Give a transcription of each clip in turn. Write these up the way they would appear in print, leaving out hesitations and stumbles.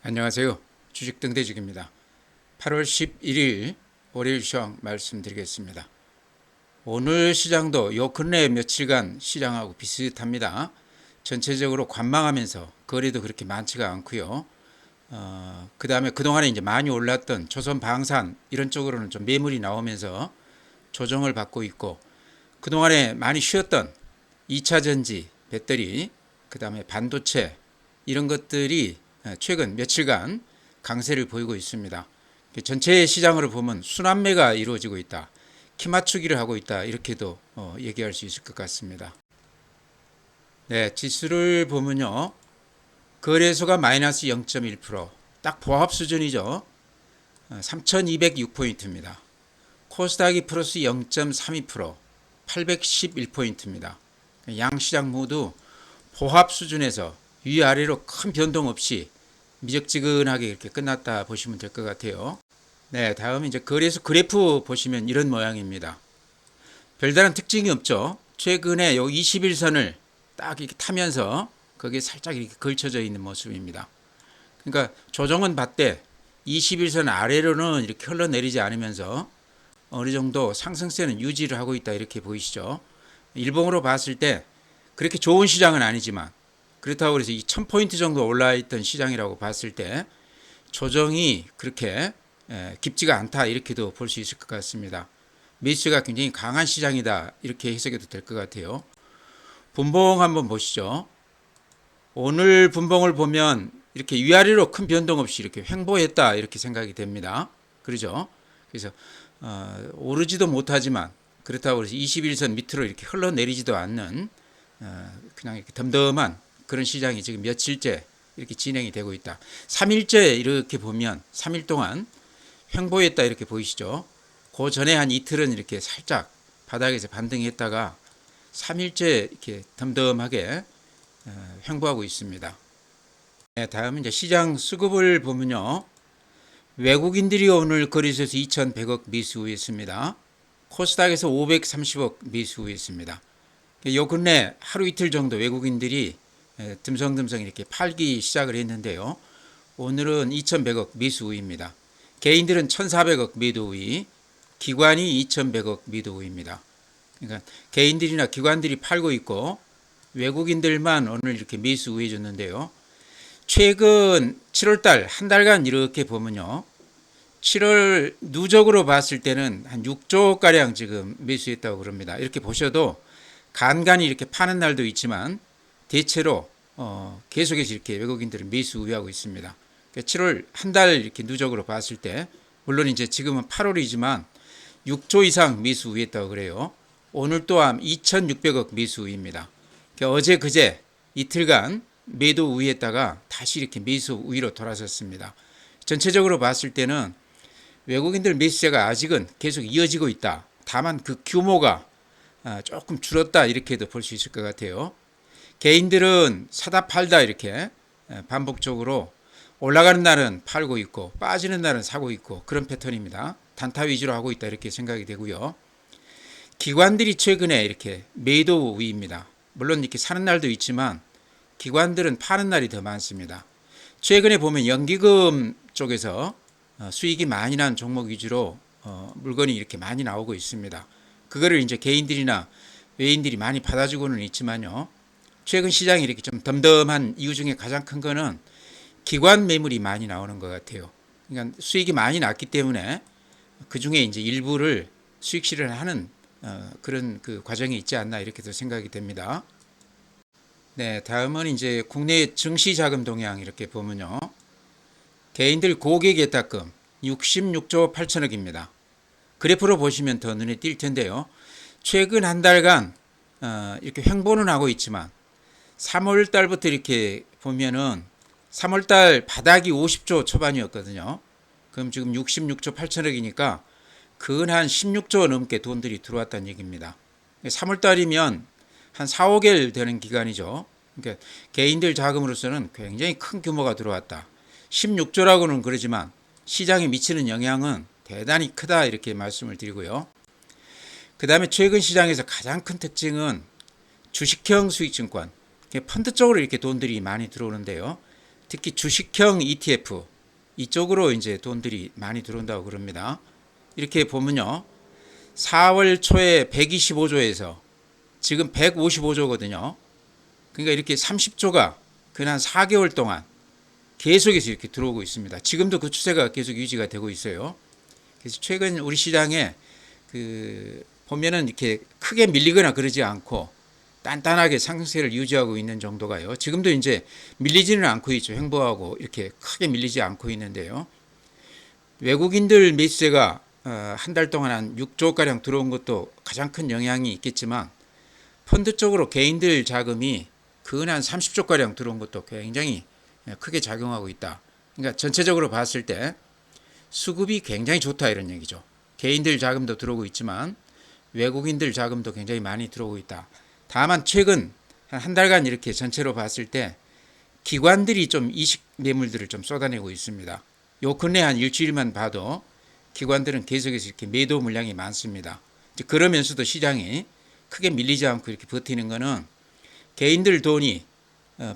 안녕하세요. 주식등대직입니다. 8월 11일 월요일 시황 말씀드리겠습니다. 오늘 시장도 요 근래 며칠간 시장하고 비슷합니다. 전체적으로 관망하면서 거래도 그렇게 많지가 않고요. 그 다음에 그동안에 이제 많이 올랐던 조선 방산 이런 쪽으로는 좀 매물이 나오면서 조정을 받고 있고, 그동안에 많이 쉬었던 2차 전지, 배터리, 그 다음에 반도체 이런 것들이 최근 며칠간 강세를 보이고 있습니다. 전체 시장으로 보면 순환매가 이루어지고 있다, 키 맞추기를 하고 있다, 이렇게도 얘기할 수 있을 것 같습니다. 네, 지수를 보면요, 거래소가 마이너스 0.1%, 딱 보합 수준이죠. 3206포인트입니다. 코스닥이 플러스 0.32%, 811포인트입니다. 양시장 모두 보합 수준에서 위아래로 큰 변동 없이 미적지근하게 이렇게 끝났다 보시면 될 것 같아요. 네, 다음 이제 거래소 그래프 보시면 이런 모양입니다. 별다른 특징이 없죠. 최근에 요 21선을 딱 이렇게 타면서 거기에 살짝 이렇게 걸쳐져 있는 모습입니다. 그러니까 조정은 받되 21선 아래로는 이렇게 흘러내리지 않으면서 어느 정도 상승세는 유지를 하고 있다, 이렇게 보이시죠. 일봉으로 봤을 때 그렇게 좋은 시장은 아니지만, 그렇다고 해서 이 1000포인트 정도 올라 있던 시장이라고 봤을 때 조정이 그렇게 깊지가 않다, 이렇게도 볼 수 있을 것 같습니다. 매수가 굉장히 강한 시장이다, 이렇게 해석해도 될 것 같아요. 분봉 한번 보시죠. 오늘 분봉을 보면 이렇게 위아래로 큰 변동 없이 이렇게 횡보했다, 이렇게 생각이 됩니다. 그러죠? 그래서 오르지도 못하지만, 그렇다고 해서 21선 밑으로 이렇게 흘러내리지도 않는 그냥 이렇게 덤덤한 그런 시장이 지금 며칠째 이렇게 진행이 되고 있다. 3일째 이렇게 보면 3일 동안 횡보했다, 이렇게 보이시죠? 그 전에 한 이틀은 이렇게 살짝 바닥에서 반등했다가 3일째 이렇게 덤덤하게 횡보하고 있습니다. 네, 다음은 이제 시장 수급을 보면요, 외국인들이 오늘 거래소에서 2,100억 매수했습니다. 코스닥에서 530억 매수했습니다. 요 근래 하루 이틀 정도 외국인들이 듬성듬성 이렇게 팔기 시작을 했는데요. 오늘은 2,100억 매수 우위입니다. 개인들은 1,400억 매도 우위, 기관이 2,100억 매도 우위입니다. 그러니까 개인들이나 기관들이 팔고 있고 외국인들만 오늘 이렇게 매수 우위해 줬는데요. 최근 7월달 한 달간 이렇게 보면요, 7월 누적으로 봤을 때는 한 6조 가량 지금 매수했다고 그럽니다. 이렇게 보셔도 간간히 이렇게 파는 날도 있지만 대체로 계속해서 이렇게 외국인들은 매수 우위하고 있습니다. 그러니까 7월 한 달 이렇게 누적으로 봤을 때, 물론 이제 지금은 8월이지만 6조 이상 매수 우위했다고 그래요. 오늘 또한 2,600억 매수 우위입니다. 그러니까 어제 그제 이틀간 매도 우위했다가 다시 이렇게 매수 우위로 돌아섰습니다. 전체적으로 봤을 때는 외국인들 매수세가 아직은 계속 이어지고 있다. 다만 그 규모가 조금 줄었다, 이렇게도 볼 수 있을 것 같아요. 개인들은 사다 팔다 이렇게 반복적으로 올라가는 날은 팔고 있고 빠지는 날은 사고 있고, 그런 패턴입니다. 단타 위주로 하고 있다, 이렇게 생각이 되고요. 기관들이 최근에 이렇게 매도 우위입니다. 물론 이렇게 사는 날도 있지만 기관들은 파는 날이 더 많습니다. 최근에 보면 연기금 쪽에서 수익이 많이 난 종목 위주로 물건이 이렇게 많이 나오고 있습니다. 그거를 이제 개인들이나 외인들이 많이 받아주고는 있지만요, 최근 시장이 이렇게 좀 덤덤한 이유 중에 가장 큰 거는 기관 매물이 많이 나오는 것 같아요. 그러니까 수익이 많이 났기 때문에 그 중에 이제 일부를 수익 실현하는 그런 그 과정이 있지 않나, 이렇게도 생각이 됩니다. 네, 다음은 이제 국내 증시 자금 동향 이렇게 보면요, 개인들 고객 예탁금 66조 8천억입니다. 그래프로 보시면 더 눈에 띌 텐데요. 최근 한 달간 이렇게 횡보는 하고 있지만 3월 달부터 이렇게 보면은 3월 달 바닥이 50조 초반이었거든요. 그럼 지금 66조 8천억이니까 근 한 16조 넘게 돈들이 들어왔다는 얘기입니다. 3월 달이면 한 4, 5개월 되는 기간이죠. 그러니까 개인들 자금으로서는 굉장히 큰 규모가 들어왔다. 16조라고는 그러지만 시장에 미치는 영향은 대단히 크다, 이렇게 말씀을 드리고요. 그 다음에 최근 시장에서 가장 큰 특징은 주식형 수익증권, 펀드 쪽으로 이렇게 돈들이 많이 들어오는데요. 특히 주식형 ETF 이쪽으로 이제 돈들이 많이 들어온다고 그럽니다. 이렇게 보면요. 4월 초에 125조에서 지금 155조거든요. 그러니까 이렇게 30조가 그냥 4개월 동안 계속해서 이렇게 들어오고 있습니다. 지금도 그 추세가 계속 유지가 되고 있어요. 그래서 최근 우리 시장에 보면은 이렇게 크게 밀리거나 그러지 않고 단단하게 상승세를 유지하고 있는 정도가요. 지금도 이제 밀리지는 않고 있죠. 횡보하고 이렇게 크게 밀리지 않고 있는데요. 외국인들 매수세가 한 달 동안 한 6조가량 들어온 것도 가장 큰 영향이 있겠지만 펀드 쪽으로 개인들 자금이 근 30조가량 들어온 것도 굉장히 크게 작용하고 있다. 그러니까 전체적으로 봤을 때 수급이 굉장히 좋다 이런 얘기죠. 개인들 자금도 들어오고 있지만 외국인들 자금도 굉장히 많이 들어오고 있다. 다만 최근 한 달간 이렇게 전체로 봤을 때 기관들이 좀 이식 매물들을 좀 쏟아내고 있습니다. 요 근래 한 일주일만 봐도 기관들은 계속해서 이렇게 매도 물량이 많습니다. 그러면서도 시장이 크게 밀리지 않고 이렇게 버티는 거는 개인들 돈이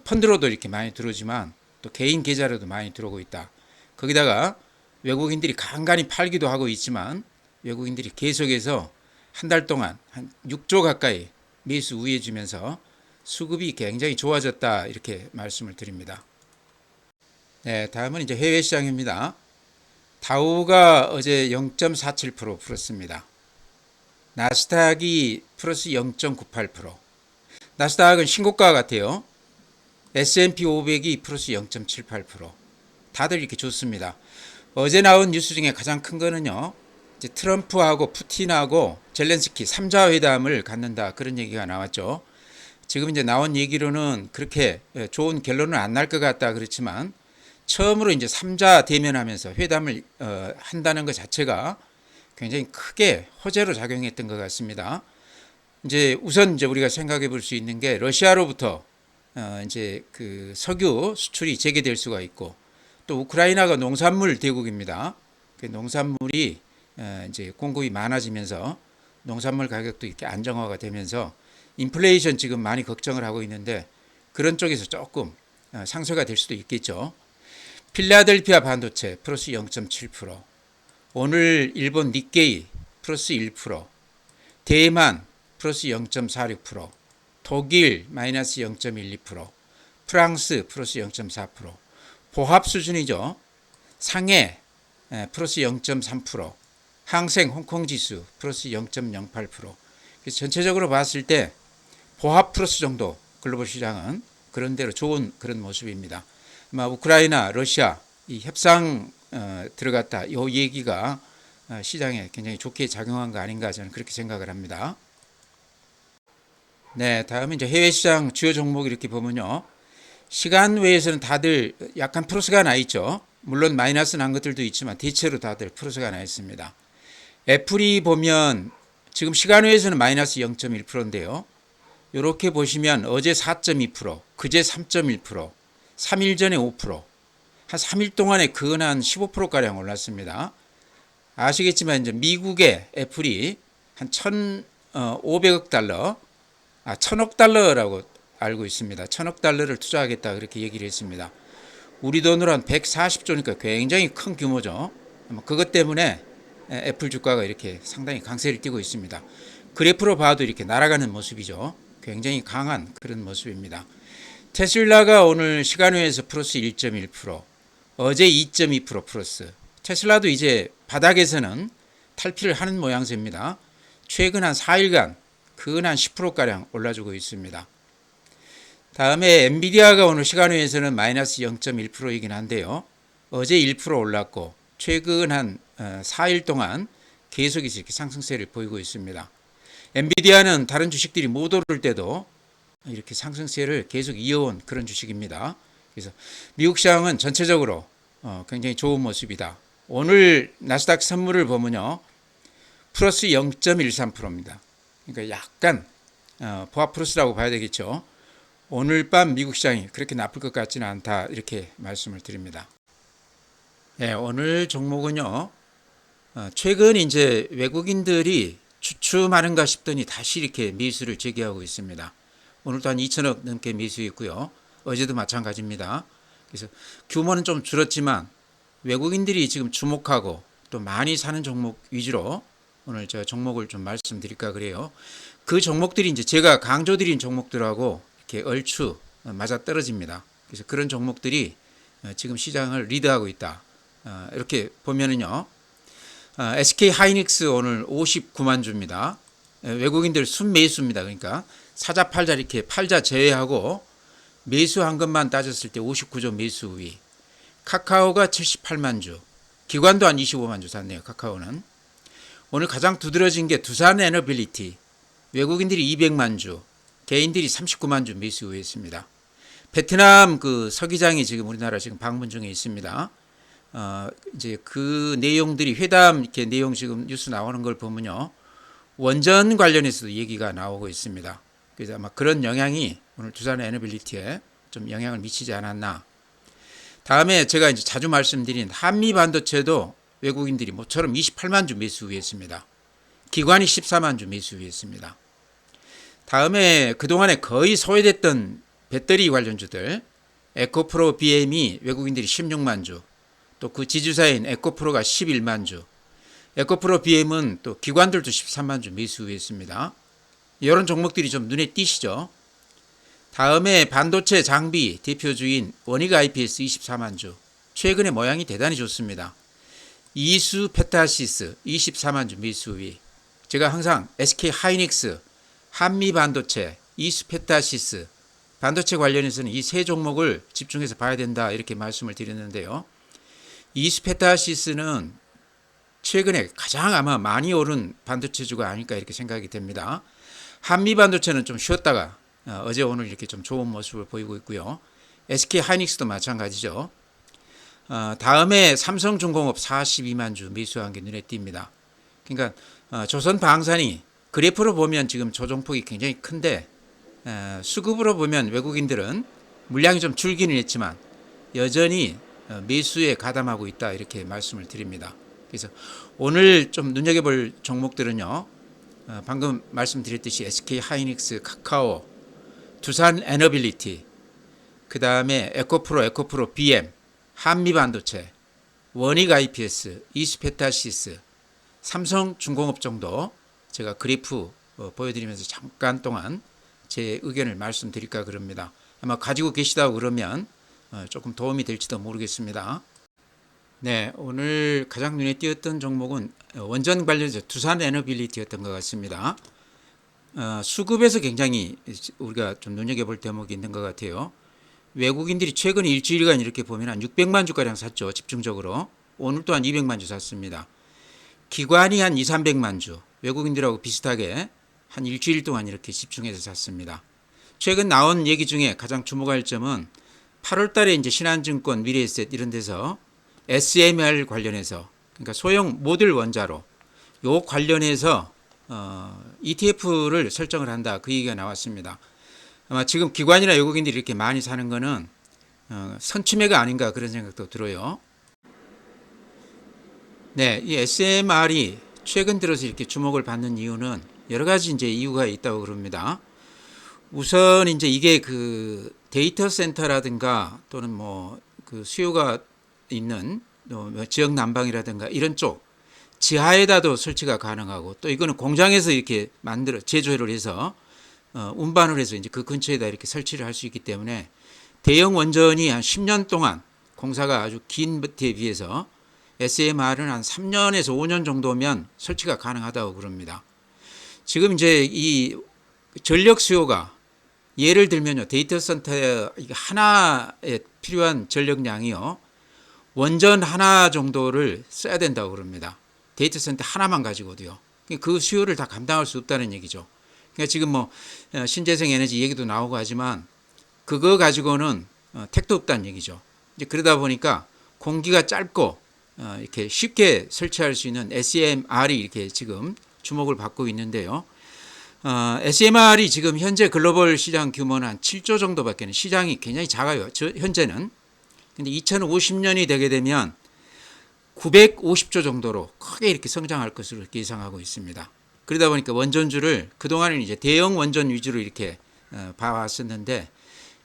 펀드로도 이렇게 많이 들어오지만 또 개인 계좌로도 많이 들어오고 있다. 거기다가 외국인들이 간간히 팔기도 하고 있지만 외국인들이 계속해서 한 달 동안 한 6조 가까이 매수 우회해주면서 수급이 굉장히 좋아졌다 이렇게 말씀을 드립니다. 네, 다음은 이제 해외 시장입니다. 다우가 어제 0.47% 풀었습니다. 나스닥이 플러스 0.98%. 나스닥은 신고가 같아요. S&P 500이 플러스 0.78%. 다들 이렇게 좋습니다. 어제 나온 뉴스 중에 가장 큰 거는요. 이제 트럼프하고 푸틴하고 젤렌스키 3자 회담을 갖는다 그런 얘기가 나왔죠. 지금 이제 나온 얘기로는 그렇게 좋은 결론은 안 날 것 같다 그렇지만 처음으로 이제 3자 대면하면서 회담을 한다는 것 자체가 굉장히 크게 호재로 작용했던 것 같습니다. 이제 우선 이제 우리가 생각해 볼 수 있는 게 러시아로부터 이제 그 석유 수출이 재개될 수가 있고 또 우크라이나가 농산물 대국입니다. 그 농산물이 이제 공급이 많아지면서 농산물 가격도 이렇게 안정화가 되면서 인플레이션 지금 많이 걱정을 하고 있는데 그런 쪽에서 조금 상쇄가 될 수도 있겠죠. 필라델피아 반도체 플러스 0.7%, 오늘 일본 니케이 플러스 1%, 대만 플러스 0.46%, 독일 마이너스 0.12%, 프랑스 플러스 0.4%, 보합 수준이죠. 상해 플러스 0.3%, 항생 홍콩 지수 플러스 0.08%. 그래서 전체적으로 봤을 때 보합 플러스 정도 글로벌 시장은 그런 대로 좋은 그런 모습입니다. 아마 우크라이나, 러시아 이 협상 들어갔다 이 얘기가 시장에 굉장히 좋게 작용한 거 아닌가 저는 그렇게 생각을 합니다. 네, 다음은 이제 해외 시장 주요 종목 이렇게 보면요. 시간 외에서는 다들 약간 플러스가 나 있죠. 물론 마이너스 난 것들도 있지만 대체로 다들 플러스가 나 있습니다. 애플이 보면 지금 시간 외에서는 마이너스 0.1%인데요. 이렇게 보시면 어제 4.2%, 그제 3.1%, 3일 전에 5%, 한 3일 동안에 근한 15%가량 올랐습니다. 아시겠지만 이제 미국의 애플이 한 1,500억 달러, 1,000억 달러라고 알고 있습니다. 1,000억 달러를 투자하겠다 그렇게 얘기를 했습니다. 우리 돈으로 한 140조니까 굉장히 큰 규모죠. 그것 때문에 애플 주가가 이렇게 상당히 강세를 띠고 있습니다. 그래프로 봐도 이렇게 날아가는 모습이죠. 굉장히 강한 그런 모습입니다. 테슬라가 오늘 시간외에서 플러스 1.1%, 어제 2.2% 플러스. 테슬라도 이제 바닥에서는 탈피를 하는 모양새입니다. 최근 한 4일간 근 한 10%가량 올라주고 있습니다. 다음에 엔비디아가 오늘 시간외에서는 마이너스 0.1%이긴 한데요. 어제 1% 올랐고 최근 한 4일 동안 계속해서 이렇게 상승세를 보이고 있습니다. 엔비디아는 다른 주식들이 못 오를 때도 이렇게 상승세를 계속 이어온 그런 주식입니다. 그래서 미국 시장은 전체적으로 굉장히 좋은 모습이다. 오늘 나스닥 선물을 보면요. 플러스 0.13%입니다. 그러니까 약간 보합 플러스라고 봐야 되겠죠. 오늘 밤 미국 시장이 그렇게 나쁠 것 같지는 않다 이렇게 말씀을 드립니다. 네, 오늘 종목은요. 최근 이제 외국인들이 주춤하는가 싶더니 다시 이렇게 매수를 재개하고 있습니다. 오늘도 한 2천억 넘게 매수했고요. 어제도 마찬가지입니다. 그래서 규모는 좀 줄었지만 외국인들이 지금 주목하고 또 많이 사는 종목 위주로 오늘 저 종목을 좀 말씀드릴까 그래요. 그 종목들이 이제 제가 강조드린 종목들하고 이렇게 얼추 맞아 떨어집니다. 그래서 그런 종목들이 지금 시장을 리드하고 있다. 이렇게 보면은요. SK 하이닉스 오늘 59만 주입니다. 외국인들 순매수입니다. 그러니까 사자 팔자 이렇게 팔자 제외하고 매수한 것만 따졌을 때 59조 매수 우위. 카카오가 78만 주. 기관도 한 25만 주 샀네요. 카카오는. 오늘 가장 두드러진 게 두산 에너빌리티. 외국인들이 200만 주, 개인들이 39만 주 매수 우위했습니다. 베트남 그 서기장이 지금 우리나라 지금 방문 중에 있습니다. 이제 그 내용들이 회담 이렇게 내용 지금 뉴스 나오는 걸 보면요. 원전 관련해서도 얘기가 나오고 있습니다. 그래서 아마 그런 영향이 오늘 두산 에너빌리티에 좀 영향을 미치지 않았나. 다음에 제가 이제 자주 말씀드린 한미 반도체도 외국인들이 모처럼 28만 주 매수 우위했습니다. 기관이 14만 주 매수 우위했습니다. 다음에 그동안에 거의 소외됐던 배터리 관련주들 에코프로 BM이 외국인들이 16만 주, 또 그 지주사인 에코프로가 11만 주, 에코프로 BM은 또 기관들도 13만 주 매수 우위했습니다. 이런 종목들이 좀 눈에 띄시죠? 다음에 반도체 장비 대표주인 원익 IPS 24만 주, 최근에 모양이 대단히 좋습니다. 이수 페타시스 24만 주 매수 우위. 제가 항상 SK 하이닉스, 한미 반도체, 이수 페타시스 반도체 관련해서는 이 세 종목을 집중해서 봐야 된다 이렇게 말씀을 드렸는데요. 이수 페타시스는 최근에 가장 아마 많이 오른 반도체주가 아닐까 이렇게 생각이 됩니다. 한미 반도체는 좀 쉬었다가 어제 오늘 이렇게 좀 좋은 모습을 보이고 있고요. SK 하이닉스도 마찬가지죠. 다음에 삼성중공업 42만 주 매수한 게 눈에 띕니다. 그러니까 조선방산이 그래프로 보면 지금 조정폭이 굉장히 큰데 수급으로 보면 외국인들은 물량이 좀 줄기는 했지만 여전히 매수에 가담하고 있다 이렇게 말씀을 드립니다. 그래서 오늘 좀 눈여겨볼 종목들은요. 방금 말씀드렸듯이 SK 하이닉스, 카카오, 두산 에너빌리티, 그 다음에 에코프로 BM, 한미반도체, 원익 IPS, 이수페타시스, 삼성중공업 정도 제가 그래프 보여드리면서 잠깐 동안 제 의견을 말씀드릴까 그럽니다. 아마 가지고 계시다고 그러면 조금 도움이 될지도 모르겠습니다. 네, 오늘 가장 눈에 띄었던 종목은 원전 관련해서 두산 에너빌리티였던 것 같습니다. 수급에서 굉장히 우리가 좀 눈여겨볼 대목이 있는 것 같아요. 외국인들이 최근 일주일간 이렇게 보면 한 600만 주가량 샀죠. 집중적으로. 오늘 또한 200만 주 샀습니다. 기관이 한 2, 300만 주, 외국인들하고 비슷하게 한 일주일 동안 이렇게 집중해서 샀습니다. 최근 나온 얘기 중에 가장 주목할 점은 8월 달에 이제 신한증권, 미래에셋 이런 데서 SMR 관련해서, 그러니까 소형 모듈 원자로 요 관련해서 ETF를 설정을 한다 그 얘기가 나왔습니다. 아마 지금 기관이나 외국인들이 이렇게 많이 사는 거는 선취매가 아닌가 그런 생각도 들어요. 네, 이 SMR이 최근 들어서 이렇게 주목을 받는 이유는 여러 가지 이제 이유가 있다고 그럽니다. 우선 이제 이게 그 데이터 센터라든가 또는 뭐 그 수요가 있는 지역 난방이라든가 이런 쪽 지하에다도 설치가 가능하고 또 이거는 공장에서 이렇게 만들어 제조를 해서 운반을 해서 이제 그 근처에다 이렇게 설치를 할 수 있기 때문에 대형 원전이 한 10년 동안 공사가 아주 긴 때에 비해서 SMR은 한 3년에서 5년 정도면 설치가 가능하다고 그럽니다. 지금 이제 이 전력 수요가 예를 들면요. 데이터 센터 하나에 필요한 전력량이요. 원전 하나 정도를 써야 된다고 그럽니다. 데이터 센터 하나만 가지고도요. 그 수요를 다 감당할 수 없다는 얘기죠. 그러니까 지금 뭐 신재생 에너지 얘기도 나오고 하지만 그거 가지고는 택도 없다는 얘기죠. 이제 그러다 보니까 공기가 짧고 이렇게 쉽게 설치할 수 있는 SMR이 이렇게 지금 주목을 받고 있는데요. SMR이 지금 현재 글로벌 시장 규모는 한 7조 정도밖에 시장이 굉장히 작아요. 현재는. 근데 2050년이 되게 되면 950조 정도로 크게 이렇게 성장할 것으로 이렇게 예상하고 있습니다. 그러다 보니까 원전주를 그동안은 이제 대형 원전 위주로 이렇게 봐왔었는데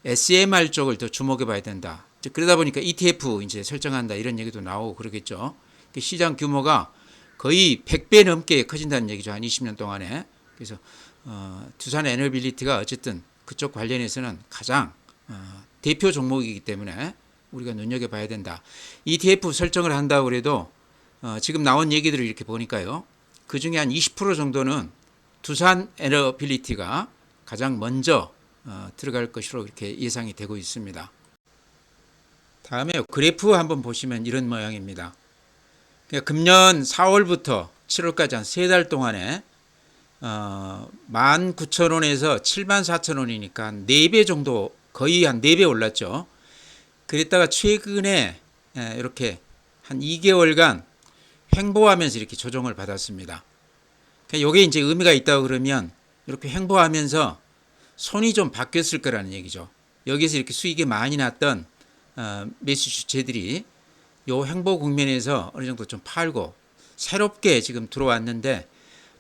SMR 쪽을 더 주목해 봐야 된다. 그러다 보니까 ETF 이제 설정한다 이런 얘기도 나오고 그러겠죠. 시장 규모가 거의 100배 넘게 커진다는 얘기죠. 한 20년 동안에. 그래서 두산 에너빌리티가 어쨌든 그쪽 관련해서는 가장 대표 종목이기 때문에 우리가 눈여겨봐야 된다. ETF 설정을 한다고 해도 지금 나온 얘기들을 이렇게 보니까요. 그 중에 한 20% 정도는 두산 에너빌리티가 가장 먼저 들어갈 것으로 이렇게 예상이 되고 있습니다. 다음에 그래프 한번 보시면 이런 모양입니다. 그러니까 금년 4월부터 7월까지 한 3달 동안에 19,000원에서 74,000원이니까 4배 정도 거의 한 4배 올랐죠. 그랬다가 최근에 이렇게 한 2개월간 횡보하면서 이렇게 조정을 받았습니다. 그러니까 이게 이제 의미가 있다고 그러면 이렇게 횡보하면서 손이 좀 바뀌었을 거라는 얘기죠. 여기서 이렇게 수익이 많이 났던 매수 주체들이 요 횡보 국면에서 어느 정도 좀 팔고 새롭게 지금 들어왔는데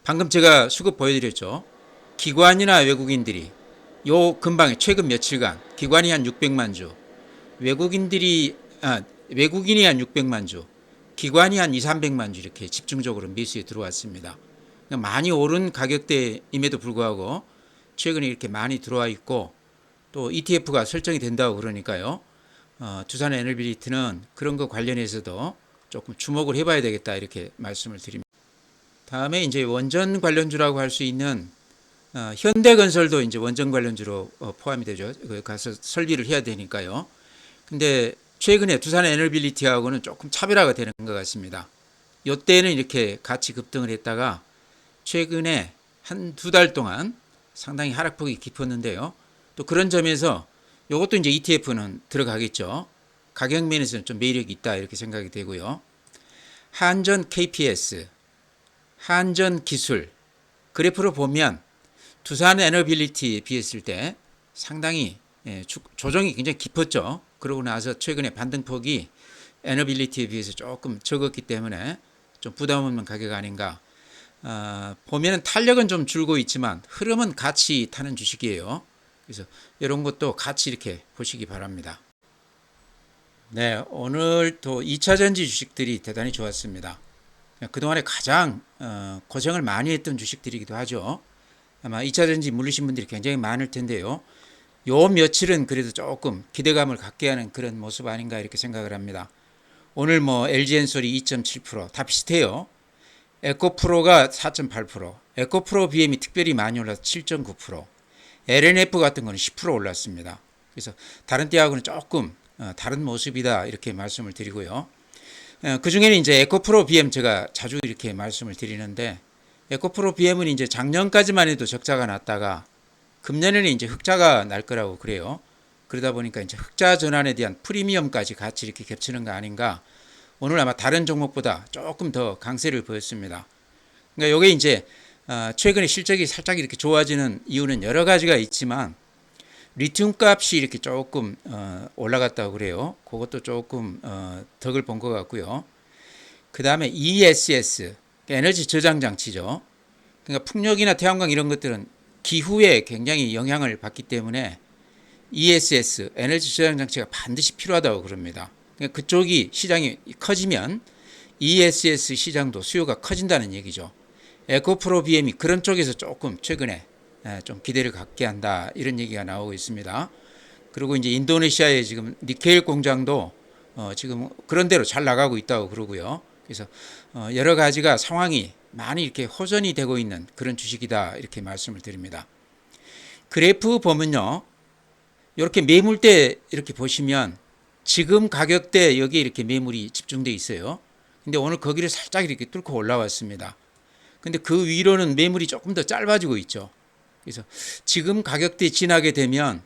방금 제가 수급 보여드렸죠. 기관이나 외국인들이 요 근방에 최근 며칠간 기관이 한 600만 주, 외국인이 한 600만 주, 기관이 한 2, 300만 주 이렇게 집중적으로 매수에 들어왔습니다. 그러니까 많이 오른 가격대임에도 불구하고 최근에 이렇게 많이 들어와 있고 또 ETF가 설정이 된다고 그러니까요. 두산 에너빌리티는 그런 거 관련해서도 조금 주목을 해봐야 되겠다 이렇게 말씀을 드립니다. 다음에 이제 원전 관련주라고 할 수 있는 현대건설도 이제 원전 관련주로 포함이 되죠. 가서 설비를 해야 되니까요. 근데 최근에 두산 에너빌리티하고는 조금 차별화가 되는 것 같습니다. 이때는 이렇게 같이 급등을 했다가 최근에 한 2달 동안 상당히 하락폭이 깊었는데요. 또 그런 점에서 이것도 이제 ETF는 들어가겠죠. 가격 면에서는 좀 매력이 있다 이렇게 생각이 되고요. 한전 KPS, 한전 기술 그래프로 보면 두산 에너빌리티에 비했을 때 상당히 조정이 굉장히 깊었죠. 그러고 나서 최근에 반등폭이 에너빌리티에 비해서 조금 적었기 때문에 좀 부담 없는 가격 아닌가. 보면은 탄력은 좀 줄고 있지만 흐름은 같이 타는 주식이에요. 그래서 이런 것도 같이 이렇게 보시기 바랍니다. 네, 오늘 또 2차전지 주식들이 대단히 좋았습니다. 그동안에 가장 고생을 많이 했던 주식들이기도 하죠. 아마 2차전지 물리신 분들이 굉장히 많을 텐데요. 요 며칠은 그래도 조금 기대감을 갖게 하는 그런 모습 아닌가 이렇게 생각을 합니다. 오늘 뭐 LG엔솔이 2.7%다 비슷해요. 에코프로가 4.8%, 에코프로 BM이 특별히 많이 올라서 7.9%, LNF 같은 거는 10% 올랐습니다. 그래서 다른 때하고는 조금 다른 모습이다 이렇게 말씀을 드리고요. 그 중에는 이제 에코프로 BM 제가 자주 이렇게 말씀을 드리는데 에코프로 BM은 이제 작년까지만 해도 적자가 났다가 금년에는 이제 흑자가 날 거라고 그래요. 그러다 보니까 이제 흑자 전환에 대한 프리미엄까지 같이 이렇게 겹치는 거 아닌가. 오늘 아마 다른 종목보다 조금 더 강세를 보였습니다. 그러니까 이게 이제 최근에 실적이 살짝 이렇게 좋아지는 이유는 여러 가지가 있지만 리튬 값이 이렇게 조금 올라갔다고 그래요. 그것도 조금 덕을 본 것 같고요. 그 다음에 ESS, 에너지 저장 장치죠. 그러니까 풍력이나 태양광 이런 것들은 기후에 굉장히 영향을 받기 때문에 ESS, 에너지 저장 장치가 반드시 필요하다고 그럽니다. 그러니까 그쪽이 시장이 커지면 ESS 시장도 수요가 커진다는 얘기죠. 에코프로 BM이 그런 쪽에서 조금 최근에 좀 기대를 갖게 한다 이런 얘기가 나오고 있습니다. 그리고 이제 인도네시아의 지금 니켈 공장도 지금 그런 대로 잘 나가고 있다고 그러고요. 그래서 여러 가지가 상황이 많이 이렇게 호전이 되고 있는 그런 주식이다 이렇게 말씀을 드립니다. 그래프 보면요, 이렇게 매물대 이렇게 보시면 지금 가격대 여기에 이렇게 매물이 집중돼 있어요. 근데 오늘 거기를 살짝 이렇게 뚫고 올라왔습니다. 근데 그 위로는 매물이 조금 더 짧아지고 있죠. 그래서 지금 가격대 지나게 되면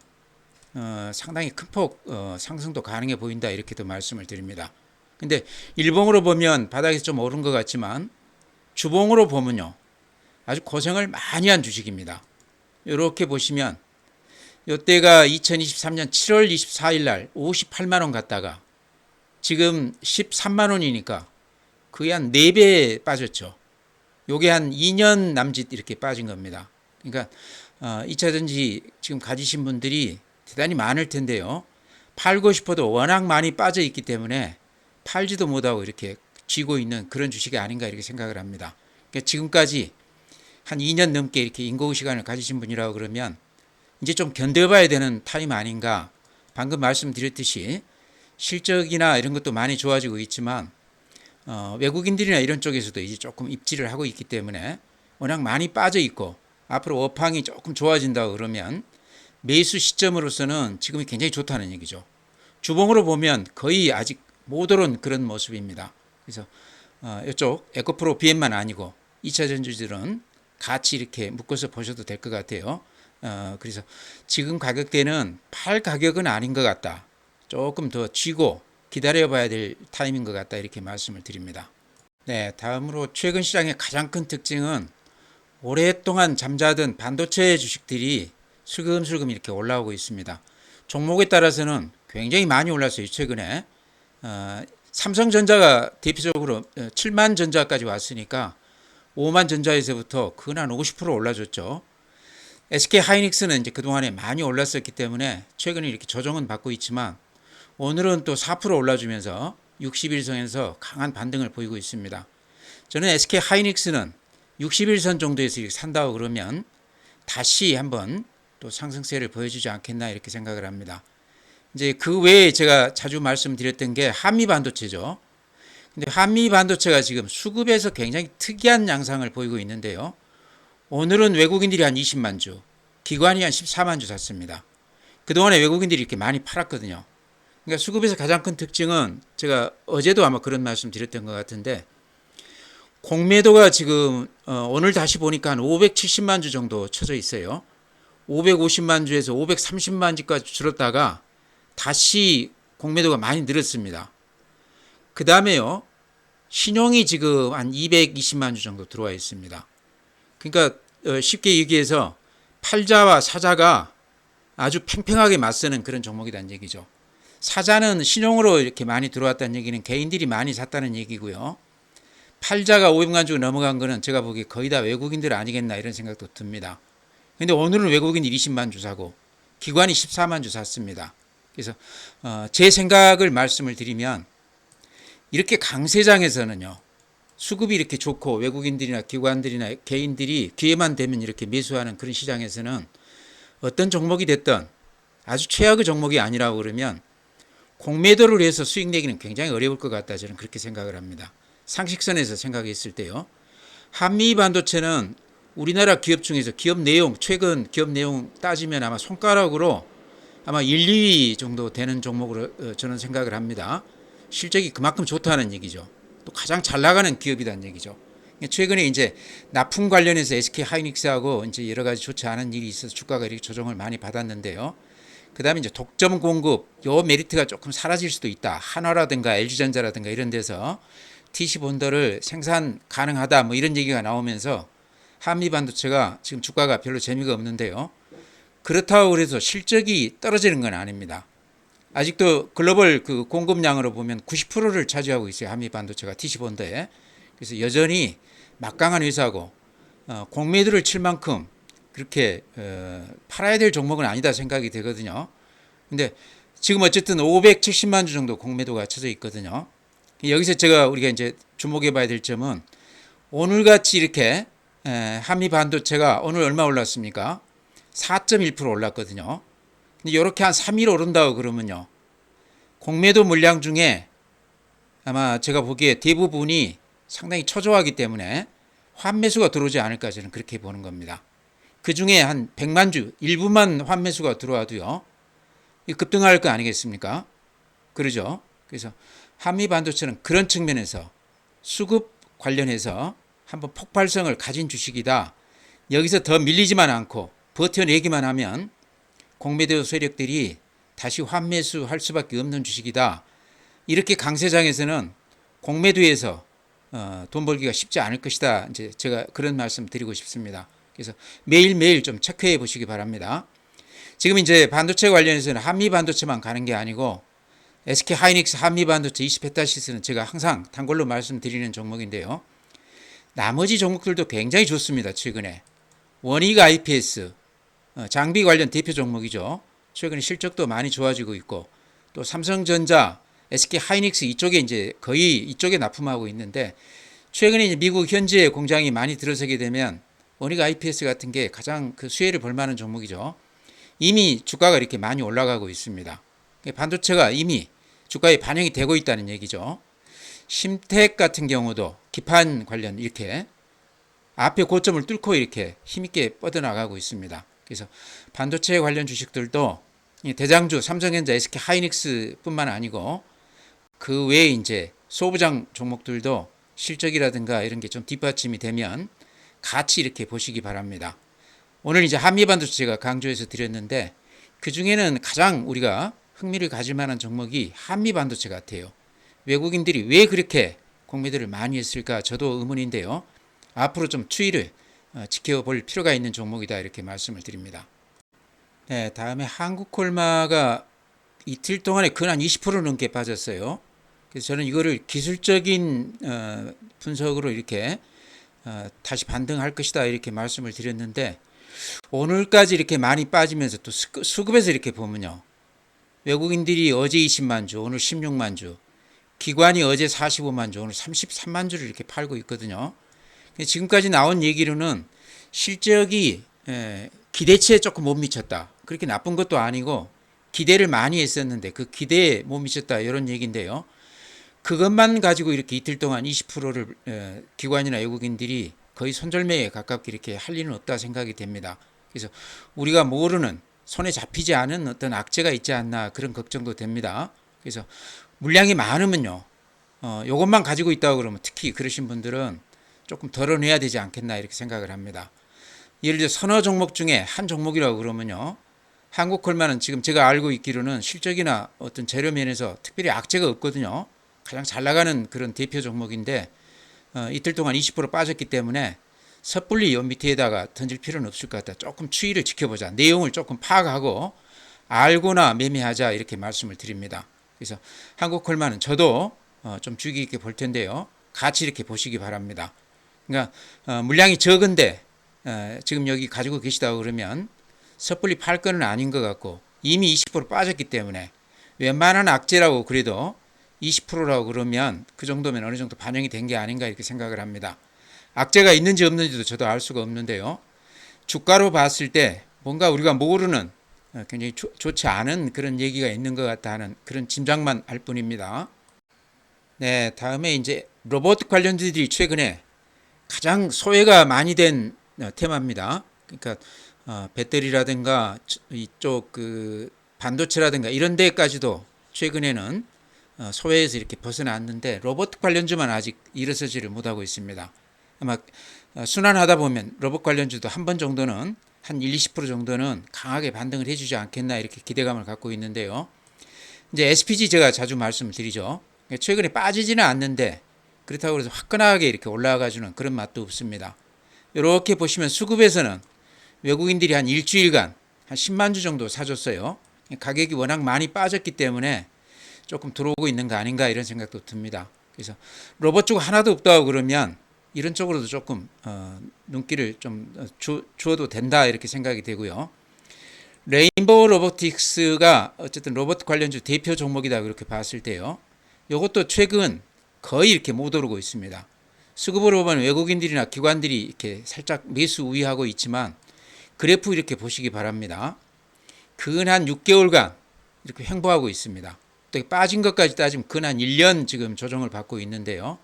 상당히 큰 폭 상승도 가능해 보인다 이렇게도 말씀을 드립니다. 근데 일봉으로 보면 바닥에서 좀 오른 것 같지만 주봉으로 보면요 아주 고생을 많이 한 주식입니다. 이렇게 보시면 이때가 2023년 7월 24일 날 58만 원 갔다가 지금 13만 원이니까 거의 한 4배 빠졌죠. 요게 한 2년 남짓 이렇게 빠진 겁니다. 그러니까 2차전지 지금 가지신 분들이 대단히 많을 텐데요. 팔고 싶어도 워낙 많이 빠져 있기 때문에 팔지도 못하고 이렇게 쥐고 있는 그런 주식이 아닌가 이렇게 생각을 합니다. 그러니까 지금까지 한 2년 넘게 이렇게 인고의 시간을 가지신 분이라고 그러면 이제 좀 견뎌봐야 되는 타임 아닌가. 방금 말씀드렸듯이 실적이나 이런 것도 많이 좋아지고 있지만 외국인들이나 이런 쪽에서도 이제 조금 입지를 하고 있기 때문에 워낙 많이 빠져 있고 앞으로 업황이 조금 좋아진다고 그러면 매수 시점으로서는 지금이 굉장히 좋다는 얘기죠. 주봉으로 보면 거의 아직 못 오른 그런 모습입니다. 그래서 이쪽 에코프로 BM만 아니고 2차 전지들은 같이 이렇게 묶어서 보셔도 될 것 같아요. 그래서 지금 가격대는 팔 가격은 아닌 것 같다. 조금 더 쥐고 기다려봐야 될 타임인 것 같다 이렇게 말씀을 드립니다. 네, 다음으로 최근 시장의 가장 큰 특징은 오랫동안 잠자던 반도체 주식들이 슬금슬금 이렇게 올라오고 있습니다. 종목에 따라서는 굉장히 많이 올랐어요. 최근에 삼성전자가 대표적으로 7만 전자까지 왔으니까 5만 전자에서부터 근한 50% 올라줬죠. SK 하이닉스는 이제 그동안에 많이 올랐었기 때문에 최근에 이렇게 조정은 받고 있지만 오늘은 또 4% 올라주면서 60일선에서 강한 반등을 보이고 있습니다. 저는 SK 하이닉스는 60일선 정도에서 이렇게 산다고 그러면 다시 한번 또 상승세를 보여주지 않겠나 이렇게 생각을 합니다. 이제 그 외에 제가 자주 말씀드렸던 게 한미 반도체죠. 근데 한미 반도체가 지금 수급에서 굉장히 특이한 양상을 보이고 있는데요. 오늘은 외국인들이 한 20만 주, 기관이 한 14만 주 샀습니다. 그동안에 외국인들이 이렇게 많이 팔았거든요. 그러니까 수급에서 가장 큰 특징은 제가 어제도 아마 그런 말씀 드렸던 것 같은데 공매도가 지금 오늘 다시 보니까 한 570만 주 정도 쳐져 있어요. 550만 주에서 530만 주까지 줄었다가 다시 공매도가 많이 늘었습니다. 그 다음에요. 신용이 지금 한 220만 주 정도 들어와 있습니다. 그러니까 쉽게 얘기해서 팔자와 사자가 아주 팽팽하게 맞서는 그런 종목이라는 얘기죠. 사자는 신용으로 이렇게 많이 들어왔다는 얘기는 개인들이 많이 샀다는 얘기고요. 팔자가 500만 주 넘어간 거는 제가 보기에 거의 다 외국인들 아니겠나 이런 생각도 듭니다. 근데 오늘은 외국인 20만 주 사고 기관이 14만 주 샀습니다. 그래서 제 생각을 말씀을 드리면 이렇게 강세장에서는요. 수급이 이렇게 좋고 외국인들이나 기관들이나 개인들이 기회만 되면 이렇게 매수하는 그런 시장에서는 어떤 종목이 됐든 아주 최악의 종목이 아니라고 그러면 공매도를 해서 수익 내기는 굉장히 어려울 것 같다 저는 그렇게 생각을 합니다. 상식선에서 생각했을 때요. 한미 반도체는 우리나라 기업 중에서 기업 내용 최근 기업 내용 따지면 아마 손가락으로 아마 1, 2위 정도 되는 종목으로 저는 생각을 합니다. 실적이 그만큼 좋다는 얘기죠. 또 가장 잘 나가는 기업이라는 얘기죠. 최근에 이제 납품 관련해서 SK 하이닉스하고 이제 여러 가지 좋지 않은 일이 있어서 주가가 이렇게 조정을 많이 받았는데요. 그 다음에 이제 독점 공급, 요 메리트가 조금 사라질 수도 있다. 한화라든가 LG전자라든가 이런 데서 TC 본더를 생산 가능하다. 뭐 이런 얘기가 나오면서 한미 반도체가 지금 주가가 별로 재미가 없는데요. 그렇다고 그래서 실적이 떨어지는 건 아닙니다. 아직도 글로벌 그 공급량으로 보면 90%를 차지하고 있어요. 한미 반도체가 TC 본더에. 그래서 여전히 막강한 회사고 공매도를 칠 만큼 그렇게 팔아야 될 종목은 아니다 생각이 되거든요. 근데 지금 어쨌든 570만 주 정도 공매도가 쳐져 있거든요. 여기서 우리가 이제 주목해 봐야 될 점은 오늘같이 이렇게 한미 반도체가 오늘 얼마 올랐습니까? 4.1% 올랐거든요. 근데 이렇게 한 3일 오른다고 그러면요. 공매도 물량 중에 아마 제가 보기에 대부분이 상당히 초조하기 때문에 환매수가 들어오지 않을까 저는 그렇게 보는 겁니다. 그 중에 한 100만 주, 일부만 환매수가 들어와도요. 급등할 거 아니겠습니까? 그러죠. 그래서 한미 반도체는 그런 측면에서 수급 관련해서 한번 폭발성을 가진 주식이다. 여기서 더 밀리지만 않고 버텨내기만 하면 공매도 세력들이 다시 환매수 할 수밖에 없는 주식이다. 이렇게 강세장에서는 공매도에서 돈 벌기가 쉽지 않을 것이다. 이제 제가 그런 말씀 드리고 싶습니다. 그래서 매일매일 좀 체크해 보시기 바랍니다. 지금 이제 반도체 관련해서는 한미 반도체만 가는 게 아니고 SK 하이닉스 한미 반도체 20회타시스는 제가 항상 단골로 말씀드리는 종목인데요. 나머지 종목들도 굉장히 좋습니다. 최근에 원익 IPS 장비 관련 대표 종목이죠. 최근에 실적도 많이 좋아지고 있고 또 삼성전자, SK 하이닉스 이쪽에 이제 거의 이쪽에 납품하고 있는데 최근에 이제 미국 현지에 공장이 많이 들어서게 되면 원익 IPS 같은 게 가장 그 수혜를 볼 만한 종목이죠. 이미 주가가 이렇게 많이 올라가고 있습니다. 반도체가 이미 주가에 반영이 되고 있다는 얘기죠. 심택 같은 경우도 기판 관련 이렇게 앞에 고점을 뚫고 이렇게 힘있게 뻗어나가고 있습니다. 그래서 반도체 관련 주식들도 대장주 삼성전자, SK 하이닉스 뿐만 아니고 그 외에 이제 소부장 종목들도 실적이라든가 이런 게 좀 뒷받침이 되면 같이 이렇게 보시기 바랍니다. 오늘 이제 한미반도체 제가 강조해서 드렸는데 그 중에는 가장 우리가 흥미를 가질 만한 종목이 한미반도체 같아요. 외국인들이 왜 그렇게 공매도를 많이 했을까 저도 의문인데요. 앞으로 좀 추이를 지켜볼 필요가 있는 종목이다 이렇게 말씀을 드립니다. 네, 다음에 한국콜마가 이틀 동안에 근 한 20% 넘게 빠졌어요. 그래서 저는 이거를 기술적인 분석으로 이렇게 다시 반등할 것이다 이렇게 말씀을 드렸는데 오늘까지 이렇게 많이 빠지면서 또 수급에서 이렇게 보면요. 외국인들이 어제 20만 주, 오늘 16만 주, 기관이 어제 45만 주, 오늘 33만 주를 이렇게 팔고 있거든요. 지금까지 나온 얘기로는 실적이 기대치에 조금 못 미쳤다. 그렇게 나쁜 것도 아니고 기대를 많이 했었는데 그 기대에 못 미쳤다 이런 얘기인데요. 그것만 가지고 이렇게 이틀 동안 20%를 기관이나 외국인들이 거의 손절매에 가깝게 이렇게 할 리는 없다 생각이 됩니다. 그래서 우리가 모르는 손에 잡히지 않은 어떤 악재가 있지 않나 그런 걱정도 됩니다. 그래서 물량이 많으면요. 요것만 가지고 있다고 그러면 특히 그러신 분들은 조금 덜어내야 되지 않겠나 이렇게 생각을 합니다. 예를 들어 서너 종목 중에 한 종목이라고 그러면요. 한국콜마는 지금 제가 알고 있기로는 실적이나 어떤 재료 면에서 특별히 악재가 없거든요. 가장 잘 나가는 그런 대표 종목인데 이틀 동안 20% 빠졌기 때문에 섣불리 요 밑에다가 던질 필요는 없을 것 같다. 조금 추이를 지켜보자. 내용을 조금 파악하고 알고나 매매하자 이렇게 말씀을 드립니다. 그래서 한국콜마는 저도 좀 주의 깊게 볼 텐데요. 같이 이렇게 보시기 바랍니다. 그러니까 물량이 적은데 지금 여기 가지고 계시다고 그러면 섣불리 팔 거는 아닌 것 같고 이미 20% 빠졌기 때문에 웬만한 악재라고 그래도 20%라고 그러면 그 정도면 어느 정도 반영이 된 게 아닌가 이렇게 생각을 합니다. 악재가 있는지 없는지도 저도 알 수가 없는데요. 주가로 봤을 때 뭔가 우리가 모르는 굉장히 좋지 않은 그런 얘기가 있는 것 같다 하는 그런 짐작만 할 뿐입니다. 네, 다음에 이제 로봇 관련주들이 최근에 가장 소외가 많이 된 테마입니다. 그러니까 배터리라든가 이쪽 그 반도체라든가 이런 데까지도 최근에는 소외에서 이렇게 벗어났는데 로봇 관련주만 아직 일어서지를 못하고 있습니다. 아마 순환하다 보면 로봇 관련주도 한 번 정도는 한 1, 20% 정도는 강하게 반등을 해주지 않겠나 이렇게 기대감을 갖고 있는데요. 이제 SPG 제가 자주 말씀을 드리죠. 최근에 빠지지는 않는데 그렇다고 해서 화끈하게 이렇게 올라가주는 그런 맛도 없습니다. 이렇게 보시면 수급에서는 외국인들이 한 일주일간 한 10만 주 정도 사줬어요. 가격이 워낙 많이 빠졌기 때문에 조금 들어오고 있는 거 아닌가 이런 생각도 듭니다. 그래서 로봇 쪽 하나도 없다고 그러면 이런 쪽으로도 조금 눈길을 좀 주어도 된다 이렇게 생각이 되고요. 레인보우 로보틱스가 어쨌든 로봇 관련주 대표 종목이다 그렇게 봤을 때요. 이것도 최근 거의 이렇게 못 오르고 있습니다. 수급으로 보면 외국인들이나 기관들이 이렇게 살짝 매수 우위하고 있지만 그래프 이렇게 보시기 바랍니다. 근 한 6개월간 이렇게 횡보하고 있습니다. 또 빠진 것까지 따지면 근 한 1년 지금 조정을 받고 있는데요.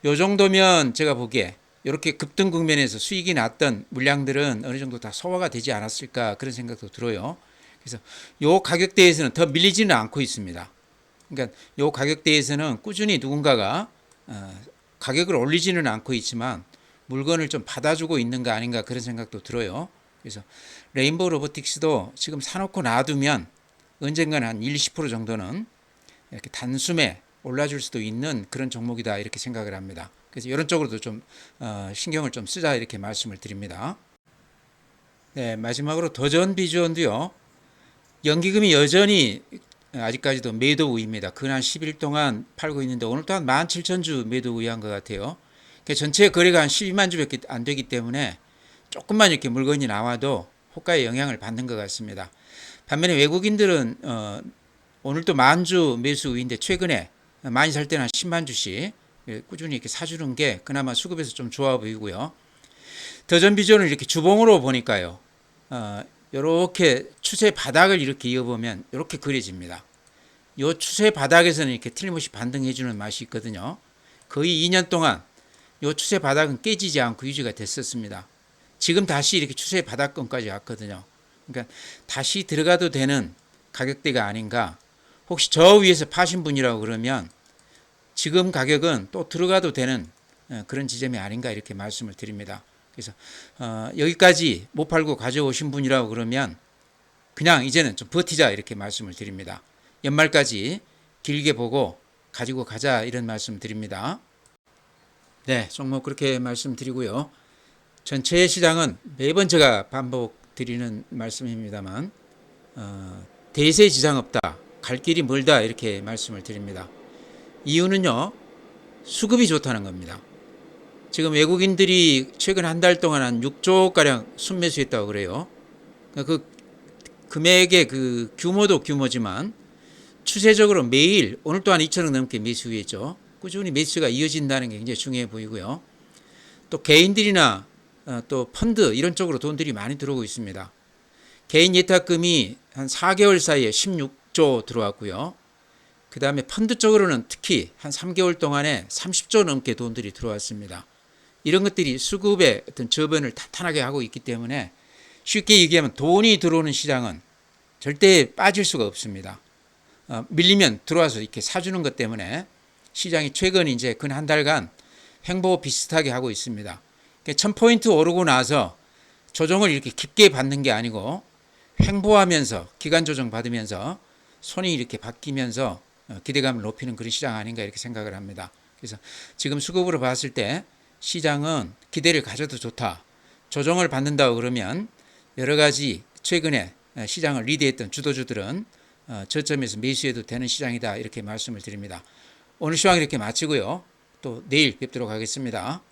요 정도면 제가 보기에 이렇게 급등 국면에서 수익이 났던 물량들은 어느 정도 다 소화가 되지 않았을까 그런 생각도 들어요. 그래서 요 가격대에서는 더 밀리지는 않고 있습니다. 그러니까 요 가격대에서는 꾸준히 누군가가 가격을 올리지는 않고 있지만 물건을 좀 받아주고 있는 거 아닌가 그런 생각도 들어요. 그래서 레인보우 로보틱스도 지금 사놓고 놔두면 언젠가는 한 1, 20% 정도는 이렇게 단숨에 올라줄 수도 있는 그런 종목이다 이렇게 생각을 합니다. 그래서 이런 쪽으로도 좀 신경을 좀 쓰자 이렇게 말씀을 드립니다. 네, 마지막으로 도전 비주언도요. 연기금이 여전히 아직까지도 매도 우위입니다. 근한 10일 동안 팔고 있는데 오늘 또한 17,000주 매도 우위한 것 같아요. 전체 거래가 한 12만 주밖에 안 되기 때문에 조금만 이렇게 물건이 나와도 호가에 영향을 받는 것 같습니다. 반면에 외국인들은 오늘도 만주 매수 우위인데 최근에 많이 살 때는 한 10만 주씩 꾸준히 이렇게 사주는 게 그나마 수급에서 좀 좋아 보이고요. 더전 비전을 이렇게 주봉으로 보니까요. 이렇게 추세 바닥을 이렇게 이어보면 이렇게 그려집니다. 이 추세 바닥에서는 이렇게 틀림없이 반등해주는 맛이 있거든요. 거의 2년 동안 이 추세 바닥은 깨지지 않고 유지가 됐었습니다. 지금 다시 이렇게 추세 바닥권까지 왔거든요. 그러니까 다시 들어가도 되는 가격대가 아닌가. 혹시 저 위에서 파신 분이라고 그러면 지금 가격은 또 들어가도 되는 그런 지점이 아닌가 이렇게 말씀을 드립니다. 그래서 여기까지 못 팔고 가져오신 분이라고 그러면 그냥 이제는 좀 버티자 이렇게 말씀을 드립니다. 연말까지 길게 보고 가지고 가자 이런 말씀 드립니다. 네, 종목 그렇게 말씀드리고요. 전체 시장은 매번 제가 반복드리는 말씀입니다만 대세 지장 없다, 갈 길이 멀다 이렇게 말씀을 드립니다. 이유는요, 수급이 좋다는 겁니다. 지금 외국인들이 최근 한 달 동안 한 6조가량 순매수했다고 그래요. 그 금액의 그 규모도 규모지만 추세적으로 매일 오늘 또한 2천억 넘게 매수했죠. 꾸준히 매수가 이어진다는 게 굉장히 중요해 보이고요. 또 개인들이나 또 펀드 이런 쪽으로 돈들이 많이 들어오고 있습니다. 개인 예탁금이 한 4개월 사이에 16조 들어왔고요. 그 다음에 펀드 쪽으로는 특히 한 3개월 동안에 30조 넘게 돈들이 들어왔습니다. 이런 것들이 수급의 어떤 저변을 탄탄하게 하고 있기 때문에 쉽게 얘기하면 돈이 들어오는 시장은 절대 빠질 수가 없습니다. 밀리면 들어와서 이렇게 사주는 것 때문에 시장이 최근 이제 근 한 달간 횡보 비슷하게 하고 있습니다. 1000포인트 오르고 나서 조정을 이렇게 깊게 받는 게 아니고 횡보하면서 기간 조정 받으면서 손이 이렇게 바뀌면서 기대감을 높이는 그런 시장 아닌가 이렇게 생각을 합니다. 그래서 지금 수급으로 봤을 때 시장은 기대를 가져도 좋다. 조정을 받는다고 그러면 여러 가지 최근에 시장을 리드했던 주도주들은 저점에서 매수해도 되는 시장이다 이렇게 말씀을 드립니다. 오늘 시황 이렇게 마치고요. 또 내일 뵙도록 하겠습니다.